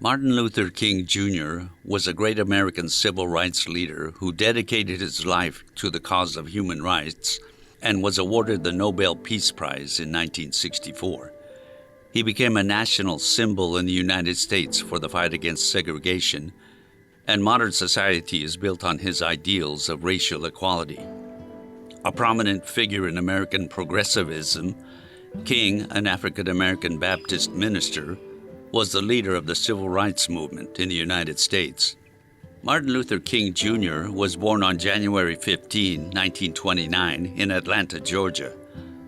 Martin Luther King Jr. was a great American civil rights leader who dedicated his life to the cause of human rights and was awarded the Nobel Peace Prize in 1964. He became a national symbol in the United States for the fight against segregation, and modern society is built on his ideals of racial equality. A prominent figure in American progressivism, King, an African-American Baptist minister, was the leader of the civil rights movement in the United States. Martin Luther King Jr. was born on January 15, 1929, in Atlanta, Georgia.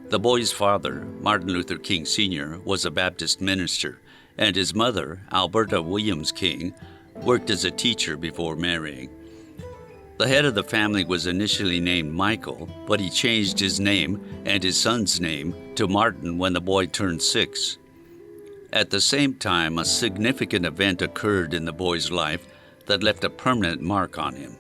The boy's father, Martin Luther King Sr., was a Baptist minister, and his mother, Alberta Williams King, worked as a teacher before marrying. The head of the family was initially named Michael, but he changed his name and his son's name to Martin when the boy turned 6. At the same time, a significant event occurred in the boy's life that left a permanent mark on him.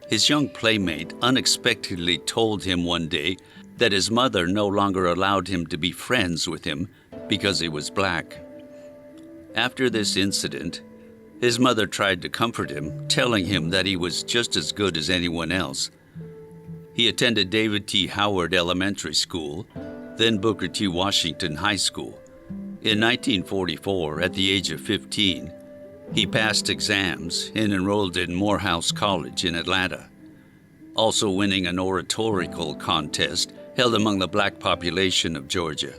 His young playmate unexpectedly told him one day that his mother no longer allowed him to be friends with him because he was black. After this incident, his mother tried to comfort him, telling him that he was just as good as anyone else. He attended David T. Howard Elementary School, then Booker T. Washington High School. In 1944, at the age of 15, he passed exams and enrolled in Morehouse College in Atlanta, also winning an oratorical contest held among the black population of Georgia.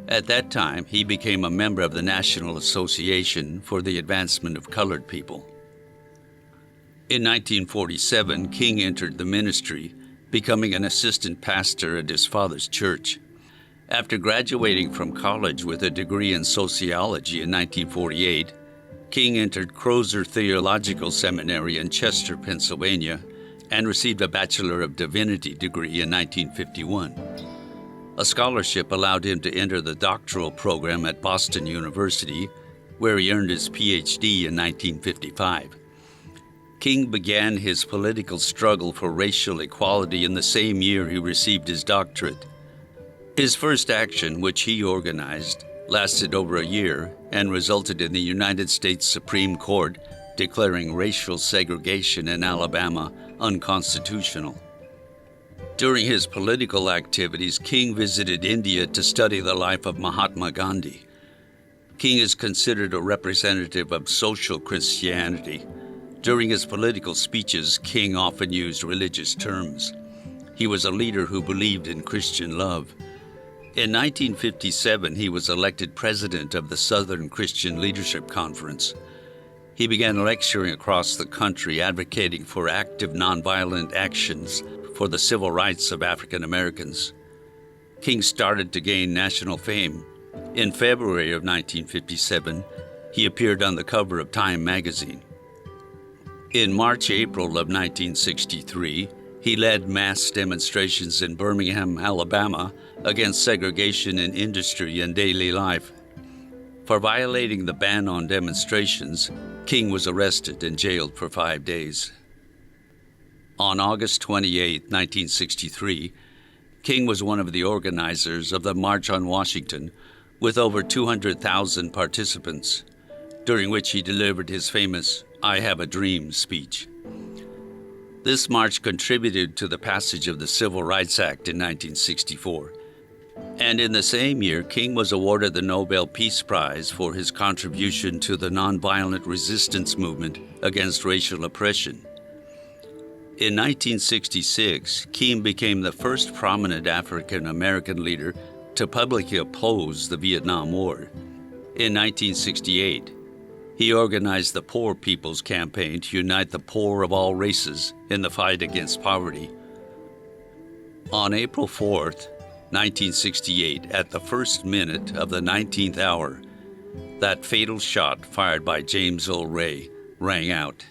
At that time, he became a member of the National Association for the Advancement of Colored People. In 1947, King entered the ministry, becoming an assistant pastor at his father's church. After graduating from college with a degree in sociology in 1948, King entered Crozer Theological Seminary in Chester, Pennsylvania, and received a Bachelor of Divinity degree in 1951. A scholarship allowed him to enter the doctoral program at Boston University, where he earned his PhD in 1955. King began his political struggle for racial equality in the same year he received his doctorate. His first action, which he organized, lasted over a year and resulted in the United States Supreme Court declaring racial segregation in Alabama unconstitutional. During his political activities, King visited India to study the life of Mahatma Gandhi. King is considered a representative of social Christianity. During his political speeches, King often used religious terms. He was a leader who believed in Christian love. In 1957, he was elected president of the Southern Christian Leadership Conference. He began lecturing across the country, advocating for active nonviolent actions for the civil rights of African Americans. King started to gain national fame. In February of 1957, he appeared on the cover of Time magazine. In March-April of 1963, he led mass demonstrations in Birmingham, Alabama, against segregation in industry and daily life. For violating the ban on demonstrations, King was arrested and jailed for 5 days. On August 28, 1963, King was one of the organizers of the March on Washington, with over 200,000 participants, during which he delivered his famous "I Have a Dream" speech. This march contributed to the passage of the Civil Rights Act in 1964. And in the same year, King was awarded the Nobel Peace Prize for his contribution to the nonviolent resistance movement against racial oppression. In 1966, King became the first prominent African-American leader to publicly oppose the Vietnam War. In 1968, he organized the Poor People's Campaign to unite the poor of all races in the fight against poverty. On April 4th, 1968, at the first minute of the 19th hour, that fatal shot fired by James Earl Ray rang out.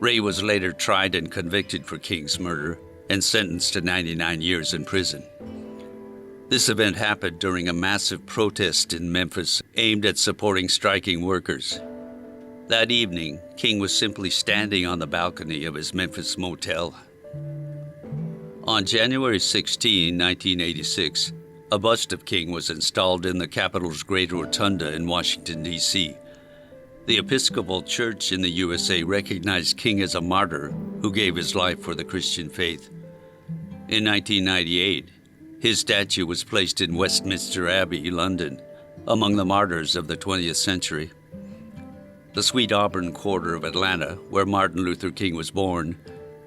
Ray was later tried and convicted for King's murder and sentenced to 99 years in prison. This event happened during a massive protest in Memphis aimed at supporting striking workers. That evening, King was simply standing on the balcony of his Memphis motel. On January 16, 1986, a bust of King was installed in the Capitol's Great Rotunda in Washington, D.C. The Episcopal Church in the USA recognized King as a martyr who gave his life for the Christian faith. In 1998, his statue was placed in Westminster Abbey, London, among the martyrs of the 20th century. The Sweet Auburn quarter of Atlanta, where Martin Luther King was born,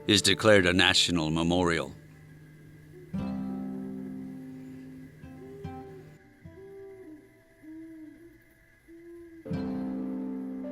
is declared a national memorial.